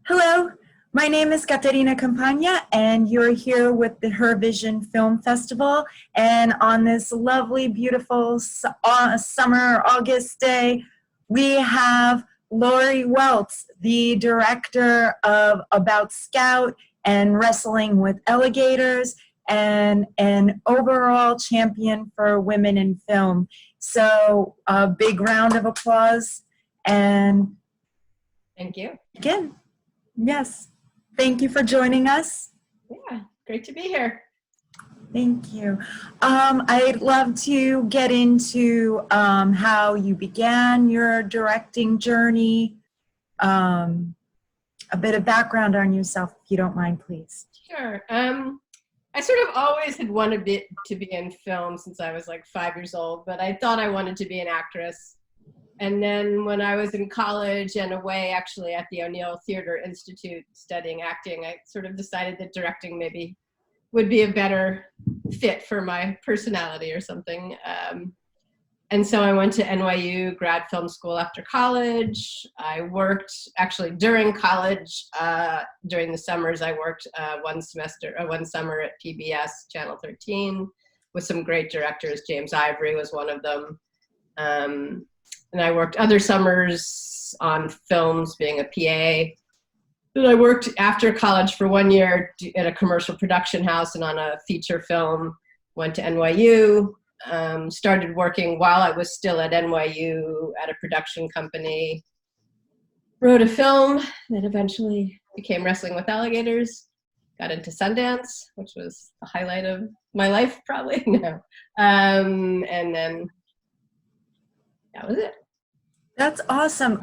Hello, my name is Caterina Campagna, and you're here with the Her Vision Film Festival. And on this lovely, beautiful summer August day, we have Laurie Weltz, the director of About Scout and Wrestling with Alligators, and an overall champion for women in film. So a big round of applause. And Thank you. again, yes. Thank you for joining us. Yeah, great to be here. Thank you. I'd love to get into how you began your directing journey, a bit of background on yourself, if you don't mind, please. Sure. I sort of always had wanted to be in film since I was like 5 years old, but I thought I wanted to be an actress. And then when I was in college and away actually at the O'Neill Theater Institute studying acting, I sort of decided that directing maybe would be a better fit for my personality or something. And so I went to NYU grad film school after college. I worked actually during college, during the summers, I worked one summer at PBS Channel 13 with some great directors. James Ivory was one of them. And I worked other summers on films being a PA. Then I worked after college for 1 year at a commercial production house and on a feature film, went to NYU, started working while I was still at NYU at a production company, wrote a film that eventually became Wrestling with Alligators, got into Sundance, which was the highlight of my life probably, no. And then that was it. That's awesome.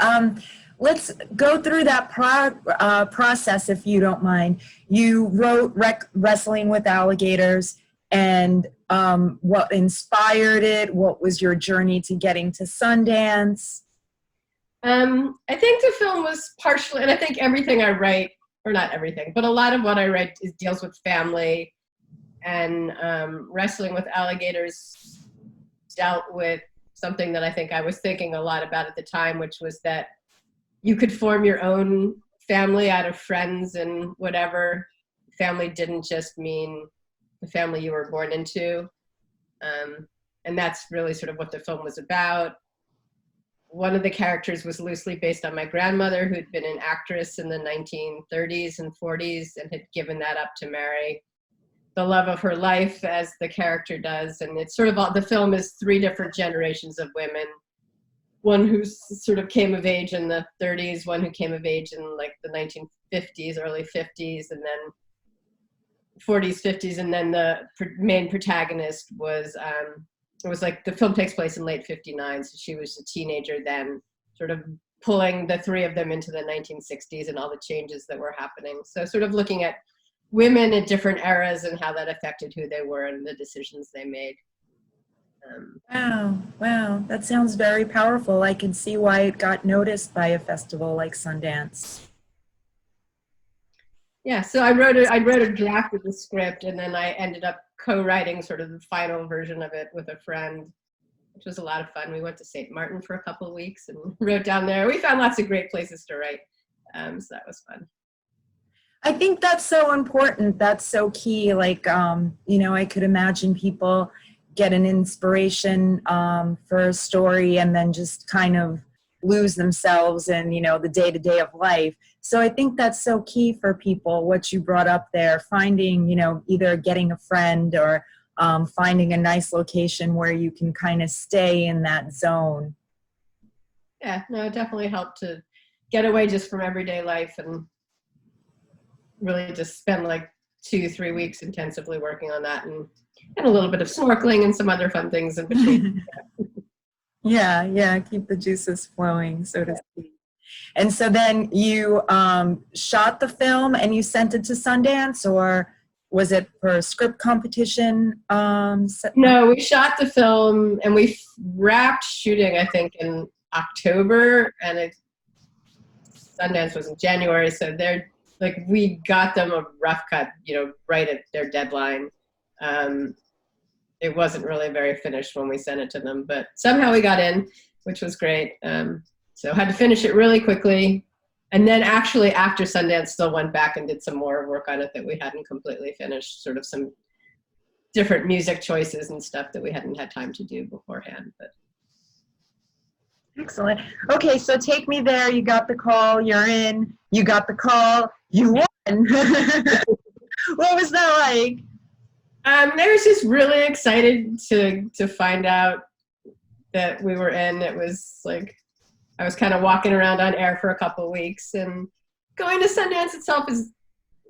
Let's go through that process, if you don't mind. You wrote Wrestling with Alligators, and what inspired it? What was your journey to getting to Sundance? I think the film was partially, and I think everything I write, or not everything, but a lot of what I write deals with family, and Wrestling with Alligators dealt with something that I think I was thinking a lot about at the time, which was that you could form your own family out of friends and whatever. Family didn't just mean the family you were born into. And that's really sort of what the film was about. One of the characters was loosely based on my grandmother, who'd been an actress in the 1930s and 40s and had given that up to marry the love of her life, as the character does. And it's sort of all, the film is 3 different generations of women. One who sort of came of age in the 30s, one who came of age in like the 1950s, early 50s, and then 40s, 50s. And then the main protagonist was, it was like the film takes place in late 59. So she was a teenager then, sort of pulling the 3 of them into the 1960s and all the changes that were happening. So sort of looking at women at different eras and how that affected who they were and the decisions they made. Wow, that sounds very powerful. I can see why it got noticed by a festival like Sundance. Yeah, so I wrote a draft of the script, and then I ended up co-writing sort of the final version of it with a friend, which was a lot of fun. We went to St. Martin for a couple of weeks and wrote down there. We found lots of great places to write, so that was fun. I think that's so important. That's so key. Like, I could imagine people get an inspiration for a story and then just kind of lose themselves in, the day-to-day of life. So I think that's so key for people, what you brought up there, finding, either getting a friend or finding a nice location where you can kind of stay in that zone. Yeah, no, it definitely helped to get away just from everyday life and really just spend like 2-3 weeks intensively working on that, and a little bit of snorkeling and some other fun things in between. Yeah, keep the juices flowing, so to speak. And so then you shot the film and you sent it to Sundance, or was it for a script competition? No, we shot the film and we wrapped shooting, I think, in October, and Sundance was in January, so we got them a rough cut, right at their deadline. It wasn't really very finished when we sent it to them, but somehow we got in, which was great. So had to finish it really quickly. And then actually after Sundance still went back and did some more work on it that we hadn't completely finished, sort of some different music choices and stuff that we hadn't had time to do beforehand. But Excellent. Okay, so take me there. You got the call, you're in, you got the call, you won. What was that like? I was just really excited to find out that we were in. It was like, I was kind of walking around on air for a couple of weeks, and going to Sundance itself is,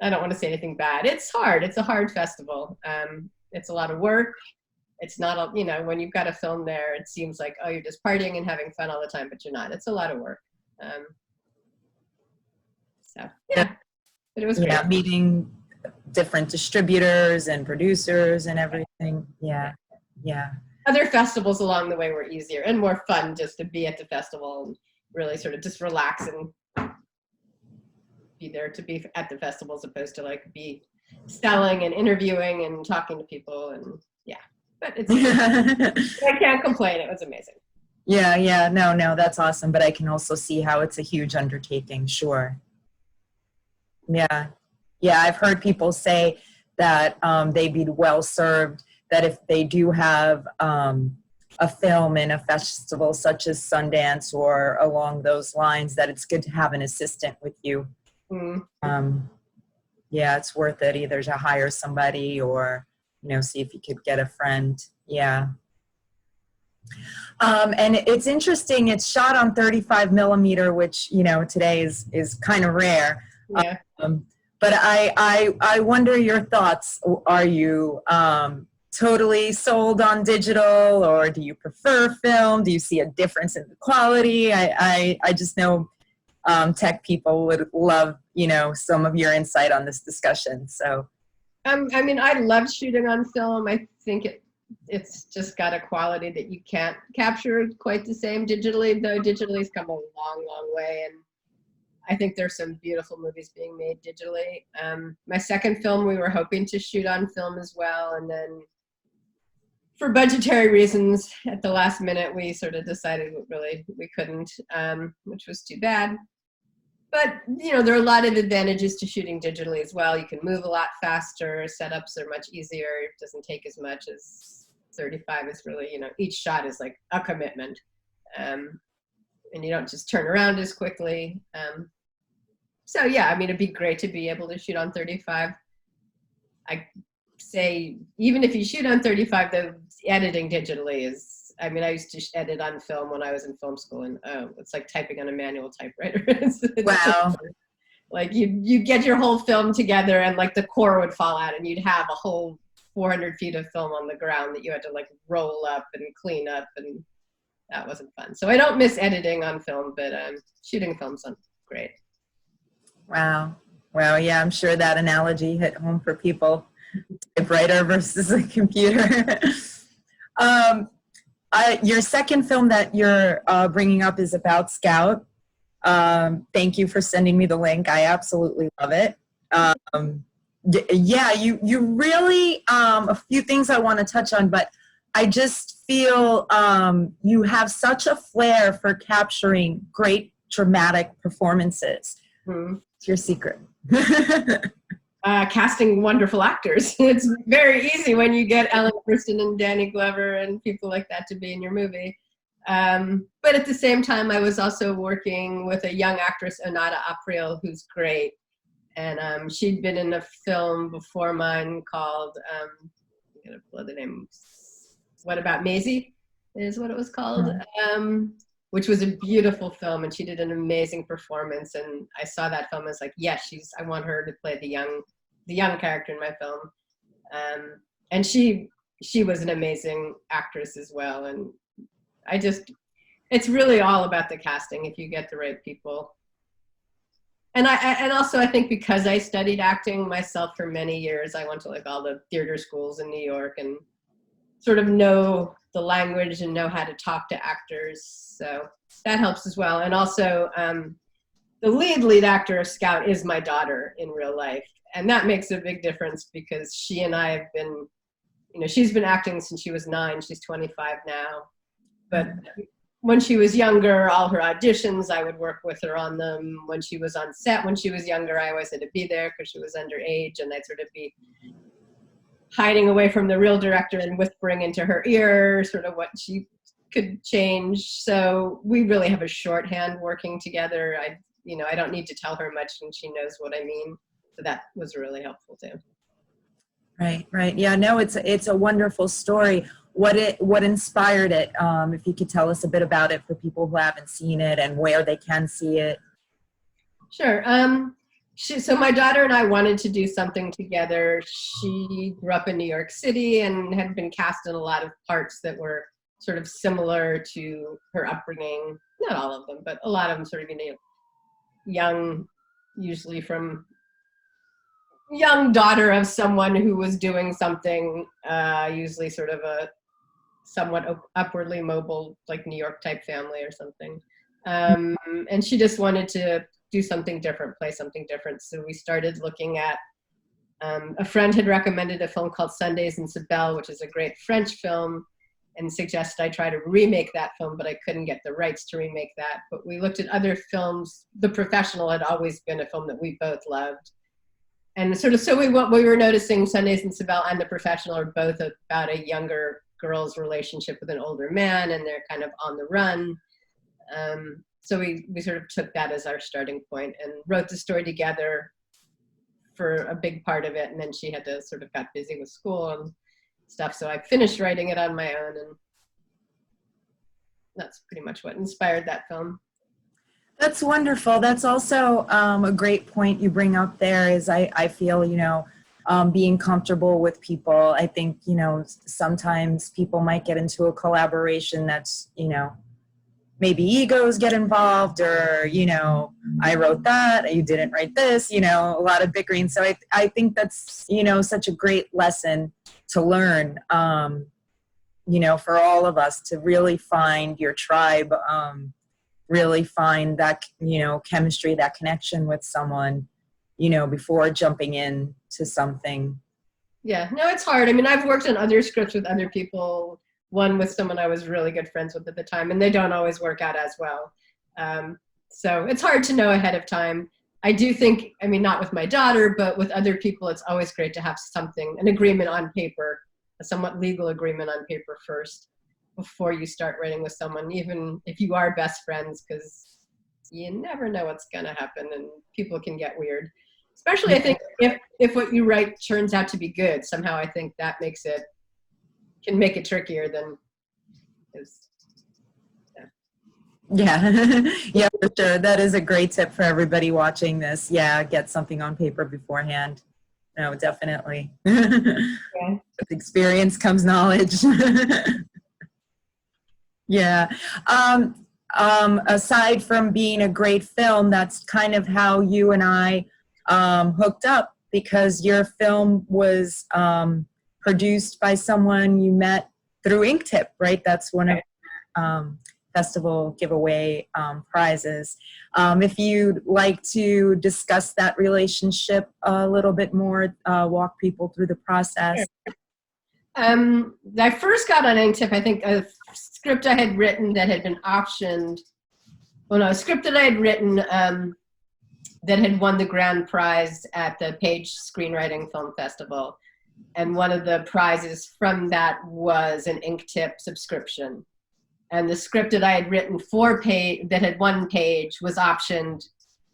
I don't want to say anything bad. It's hard. It's a hard festival. It's a lot of work. It's not, when you've got a film there, it seems like, oh, you're just partying and having fun all the time, but you're not. It's a lot of work. So, yeah, but it was great. Meeting different distributors and producers and everything. Yeah. Other festivals along the way were easier and more fun, just to be at the festival and really sort of just relax and be there to be at the festival, as opposed to like be selling and interviewing and talking to people. And yeah, but it's I can't complain. It was amazing. Yeah. No, that's awesome. But I can also see how it's a huge undertaking. Sure. Yeah. I've heard people say that they'd be well served, that if they do have a film in a festival such as Sundance or along those lines, that it's good to have an assistant with you. Yeah, it's worth it either to hire somebody or, see if you could get a friend. Yeah. And it's interesting. It's shot on 35 millimeter, which, today is kind of rare. Yeah. But I wonder your thoughts. Are you totally sold on digital, or do you prefer film? Do you see a difference in the quality? I just know tech people would love, some of your insight on this discussion. So, I love shooting on film. I think it's just got a quality that you can't capture quite the same digitally, though digitally has come a long, long way. And I think there's some beautiful movies being made digitally. My second film, we were hoping to shoot on film as well. And then for budgetary reasons, at the last minute, we sort of decided we couldn't, which was too bad. But, there are a lot of advantages to shooting digitally as well. You can move a lot faster. Setups are much easier. It doesn't take as much as 35 is really, each shot is like a commitment. And you don't just turn around as quickly. So yeah, it'd be great to be able to shoot on 35. I say, even if you shoot on 35, the editing digitally is, I used to edit on film when I was in film school, and it's like typing on a manual typewriter. Wow. Like you get your whole film together, and like the core would fall out, and you'd have a whole 400 feet of film on the ground that you had to like roll up and clean up, and that wasn't fun. So I don't miss editing on film, but shooting film's great. Wow. Yeah, I'm sure that analogy hit home for people. Typewriter versus a computer. Your second film that you're bringing up is about Scout. Thank you for sending me the link. I absolutely love it. Yeah, you really, a few things I want to touch on, but I just feel you have such a flair for capturing great dramatic performances. Mm-hmm. It's your secret. Casting wonderful actors. It's very easy when you get Ellen Burstyn and Danny Glover and people like that to be in your movie. But at the same time, I was also working with a young actress, Onata April, who's great. And she'd been in a film before mine called, I'm going to blow the name, What About Maisie is what it was called, which was a beautiful film. And she did an amazing performance. And I saw that film and was like, yes, I want her to play the young character in my film. And she was an amazing actress as well. And it's really all about the casting if you get the right people. And also I think because I studied acting myself for many years, I went to like all the theater schools in New York and sort of know the language and know how to talk to actors. So that helps as well. And also the lead actor of Scout is my daughter in real life. And that makes a big difference because she and I have been, she's been acting since she was 9. She's 25 now. But when she was younger, all her auditions, I would work with her on them. When she was on set, when she was younger, I always had to be there because she was underage, and I'd sort of be hiding away from the real director and whispering into her ear sort of what she could change. So we really have a shorthand working together. I don't need to tell her much, and she knows what I mean. So that was really helpful too. Right. Yeah, no, it's a wonderful story. What inspired it? If you could tell us a bit about it for people who haven't seen it and where they can see it. Sure. So my daughter and I wanted to do something together. She grew up in New York City and had been cast in a lot of parts that were sort of similar to her upbringing. Not all of them, but a lot of them sort of, young, usually from young daughter of someone who was doing something, usually sort of a somewhat upwardly mobile, like New York type family or something. And she just wanted to do something different, play something different. So we started looking at, a friend had recommended a film called Sundays in Sibel, which is a great French film, and suggested I try to remake that film, but I couldn't get the rights to remake that. But we looked at other films. The Professional had always been a film that we both loved. And so we were noticing Sundays in Sibel and The Professional are both about a younger girl's relationship with an older man, and they're kind of on the run. So we sort of took that as our starting point and wrote the story together for a big part of it. And then she had to sort of got busy with school and stuff. So I finished writing it on my own, and that's pretty much what inspired that film. That's wonderful. That's also a great point you bring up there is I feel, being comfortable with people. I think, sometimes people might get into a collaboration that's, maybe egos get involved or, I wrote that, you didn't write this, a lot of bickering. So I think that's, such a great lesson to learn, for all of us to really find your tribe, really find that, chemistry, that connection with someone, before jumping in to something. Yeah, no, it's hard. I mean, I've worked on other scripts with other people, one with someone I was really good friends with at the time, and they don't always work out as well. So it's hard to know ahead of time. I do think, not with my daughter, but with other people, it's always great to have an agreement on paper, a somewhat legal agreement on paper first, before you start writing with someone, even if you are best friends, because you never know what's going to happen and people can get weird. Especially, I think, if what you write turns out to be good, somehow I think that can make it trickier than is. Yeah, yeah, for sure. That is a great tip for everybody watching this. Yeah, get something on paper beforehand. No, definitely. Yeah. With experience comes knowledge. Yeah. Aside from being a great film, that's kind of how you and I hooked up, because your film was produced by someone you met through Inktip, right? That's one of festival giveaway prizes. If you'd like to discuss that relationship a little bit more, walk people through the process. Sure. I first got on Inktip, I think, a script I had written that had been optioned. Well, no, a script that I had written that had won the grand prize at the Page Screenwriting Film Festival. And one of the prizes from that was an Inktip subscription. And the script that I had written that had won Page was optioned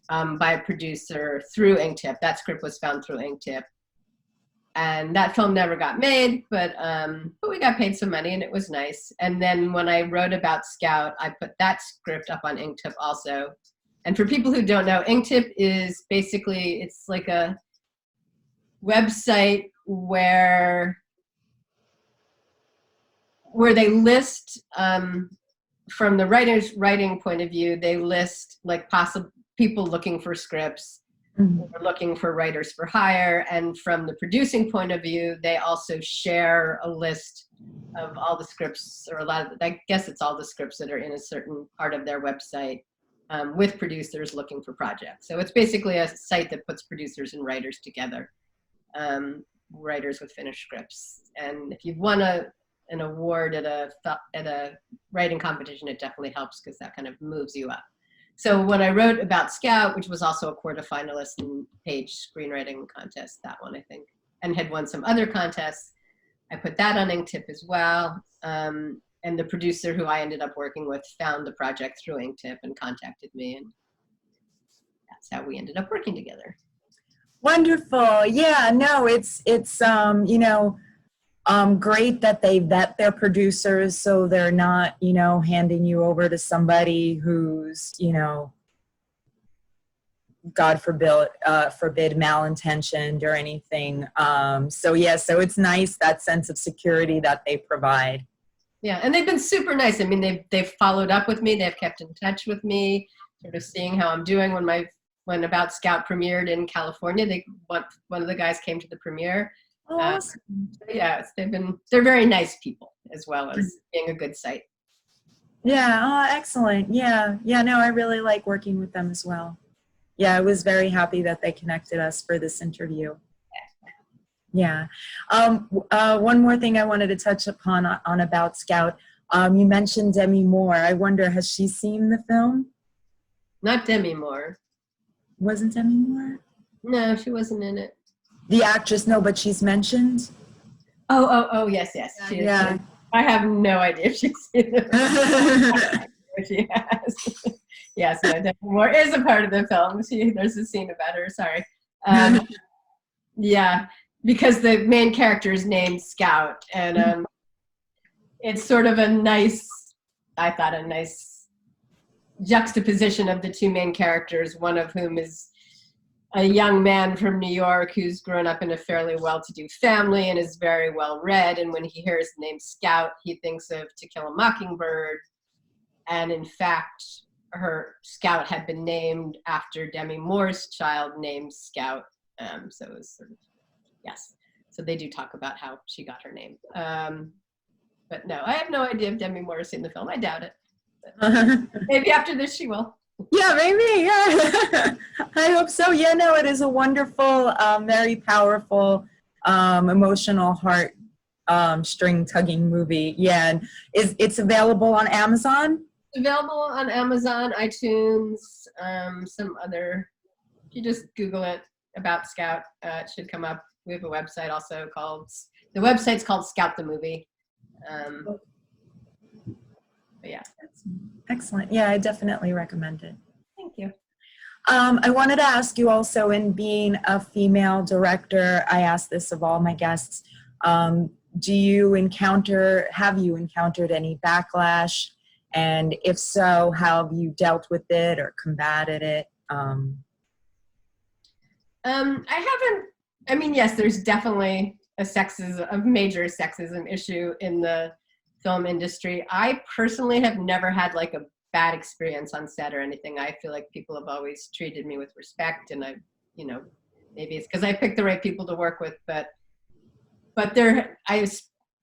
by a producer through Inktip. That script was found through Inktip. And that film never got made, but we got paid some money and it was nice. And then when I wrote about Scout, I put that script up on Inktip also. And for people who don't know, Inktip is basically, it's like a website where they list, from the writer's writing point of view, they list like possible people looking for scripts. We're looking for writers for hire, and from the producing point of view, they also share a list of all the scripts, or a lot of, I guess it's all the scripts that are in a certain part of their website, with producers looking for projects. So it's basically a site that puts producers and writers together, writers with finished scripts. And if you've won a an award at a writing competition, it definitely helps because that kind of moves you up. So when I wrote About Scout, which was also a quarterfinalist in Page screenwriting contest, that one I think, and had won some other contests, I put that on Inktip as well. And the producer who I ended up working with found the project through Inktip and contacted me, and that's how we ended up working together. Wonderful. Yeah, no, it's you know, great that they vet their producers so they're not, you know, handing you over to somebody who's, you know, God forbid, malintentioned or anything. So yeah, so it's nice, that sense of security that they provide. Yeah, and they've been super nice. I mean, they've followed up with me. They've kept in touch with me, sort of seeing how I'm doing. When About Scout premiered in California, one of the guys came to the premiere. Awesome. Yeah, they're very nice people as well as being a good site. Yeah. Oh, excellent. Yeah. Yeah. No, I really like working with them as well. Yeah, I was very happy that they connected us for this interview. Yeah. One more thing I wanted to touch upon on About Scout. You mentioned Demi Moore. I wonder, has she seen the film? Not Demi Moore. Wasn't Demi Moore? No, she wasn't in it. The actress, no, but she's mentioned. Oh, yes. She is. I have no idea if she's seen it. She has. Yes, no, Demi Moore is a part of the film. There's a scene about her. Sorry. Yeah, because the main character is named Scout, and it's sort of a nice juxtaposition of the two main characters, one of whom is a young man from New York who's grown up in a fairly well-to-do family and is very well-read, and when he hears the name Scout, he thinks of To Kill a Mockingbird, and in fact, her Scout had been named after Demi Moore's child named Scout, so it was sort of, yes. So they do talk about how she got her name. But no, I have no idea if Demi Moore has seen the film. I doubt it. Maybe after this she will. Yeah, maybe. Yeah, I hope so. Yeah, no, it is a wonderful, very powerful, emotional, heart string tugging movie. Yeah, and it's available on Amazon. Available on Amazon, iTunes, some other. If you just Google it, About Scout, it should come up. We have a website also the website's called Scout the Movie. But yeah. Excellent. Yeah, I definitely recommend it. Thank you. I wanted to ask you also, in being a female director, I ask this of all my guests, have you encountered any backlash? And if so, how have you dealt with it or combated it? I mean, yes, there's definitely a major sexism issue in the film industry. I personally have never had like a bad experience on set or anything. I feel like people have always treated me with respect, and maybe it's because I picked the right people to work with, but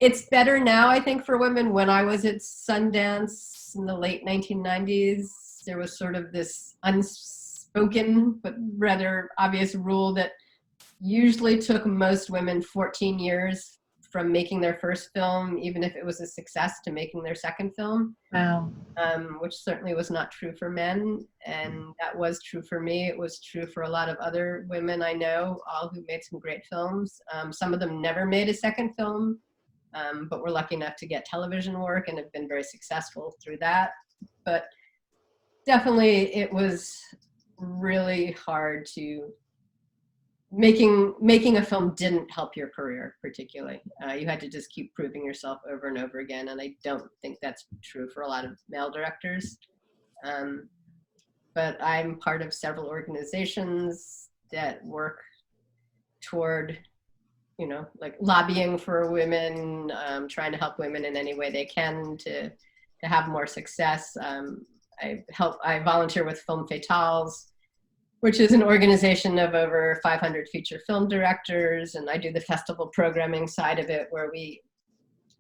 it's better now, I think, for women. When I was at Sundance in the late 1990s, there was sort of this unspoken but rather obvious rule that usually took most women 14 years from making their first film, even if it was a success, to making their second film. Wow. Which certainly was not true for men, and that was true for me. It was true for a lot of other women I know, all who made some great films. Some of them never made a second film, but were lucky enough to get television work and have been very successful through that. But definitely it was really hard to making a film didn't help your career particularly. You had to just keep proving yourself over and over again, and I don't think that's true for a lot of male directors. But I'm part of several organizations that work toward, like lobbying for women, trying to help women in any way they can to have more success. I volunteer with Film Fatales, which is an organization of over 500 feature film directors, and I do the festival programming side of it, where we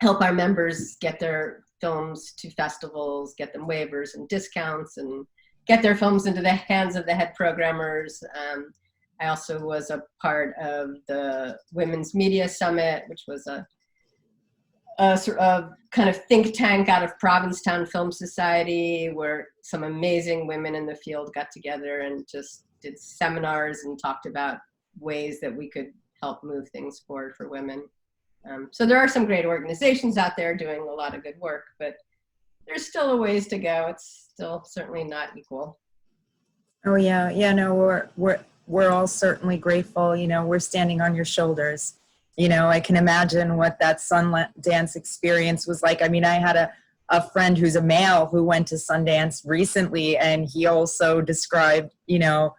help our members get their films to festivals, get them waivers and discounts, and get their films into the hands of the head programmers. I also was a part of the Women's Media Summit, which was a kind of think tank out of Provincetown Film Society, where some amazing women in the field got together and just did seminars and talked about ways that we could help move things forward for women. So there are some great organizations out there doing a lot of good work, but there's still a ways to go. It's still certainly not equal. Oh yeah, yeah. No, we're all certainly grateful. You know, we're standing on your shoulders. You know, I can imagine what that Sundance experience was like. I mean, I had a friend who's a male who went to Sundance recently, and he also described, you know,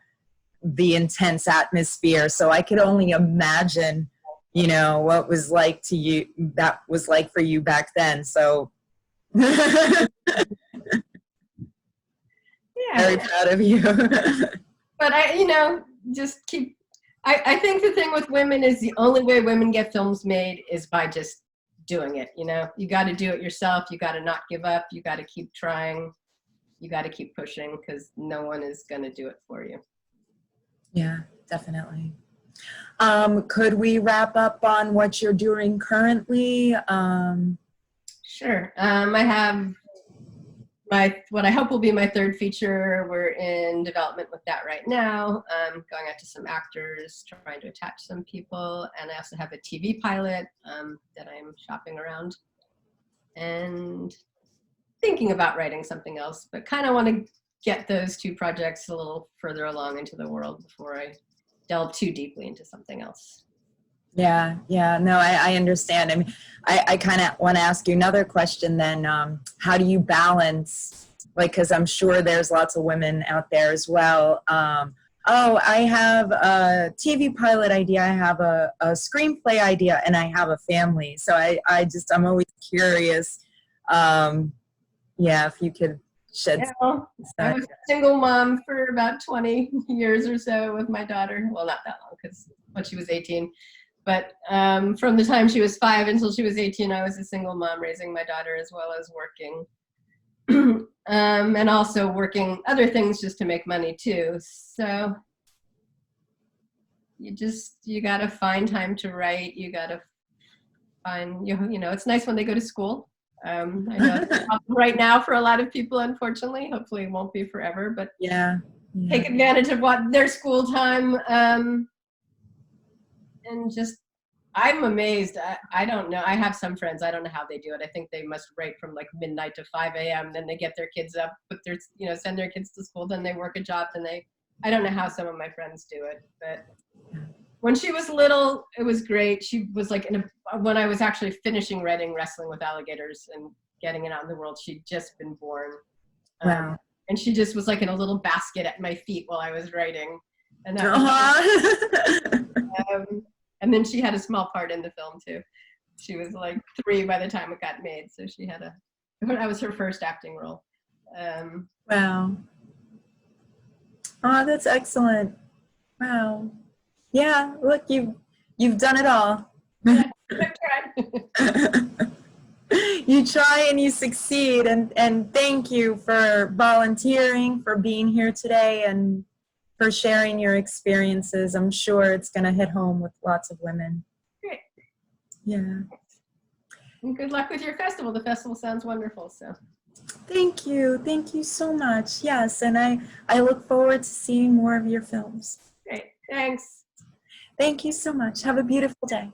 the intense atmosphere. So I could only imagine, you know, what was like to you, that was like for you back then. So Yeah. Very proud of you. But you know, just keep, I think the thing with women is the only way women get films made is by just doing it. You know, you got to do it yourself. You got to not give up. You got to keep trying. You got to keep pushing, because no one is going to do it for you. Yeah, definitely. Could we wrap up on what you're doing currently? Sure. I have what I hope will be my third feature. We're in development with that right now. Going out to some actors, trying to attach some people, and I also have a TV pilot that I'm shopping around, and thinking about writing something else, but kind of want to get those two projects a little further along into the world before I delve too deeply into something else. Yeah, yeah, no, I understand. I mean, I kind of want to ask you another question then. How do you balance, like, because I'm sure there's lots of women out there as well. Oh, I have a TV pilot idea, I have a screenplay idea, and I have a family. So I'm always curious. Yeah, if you could shed Yeah, well, I was a single mom for about 20 years or so with my daughter. Well, not that long, because when she was 18. But from the time she was 5 until she was 18, I was a single mom raising my daughter, as well as working. And also working other things just to make money too. So you got to find time to write. You got to find, you know, it's nice when they go to school. I know it's a problem right now for a lot of people, unfortunately. Hopefully it won't be forever, but yeah. Take advantage of their school time. And just, I'm amazed. I don't know. I have some friends, I don't know how they do it. I think they must write from like midnight to 5 a.m. Then they get their kids up, send their kids to school, then they work a job, I don't know how some of my friends do it. But when she was little, it was great. She was like, when I was actually finishing writing Wrestling with Alligators and getting it out in the world, she'd just been born. Wow. And she just was like in a little basket at my feet while I was writing. And and then she had a small part in the film too. She was like 3 by the time it got made, so that was her first acting role. Wow. Oh, that's excellent. Wow. Yeah, look, you've done it all. Yeah, I tried. You try and you succeed, and thank you for volunteering, for being here today, and for sharing your experiences. I'm sure it's going to hit home with lots of women. Great. Yeah. And good luck with your festival. The festival sounds wonderful. So. Thank you. Thank you so much. Yes, and I look forward to seeing more of your films. Great. Thanks. Thank you so much. Have a beautiful day.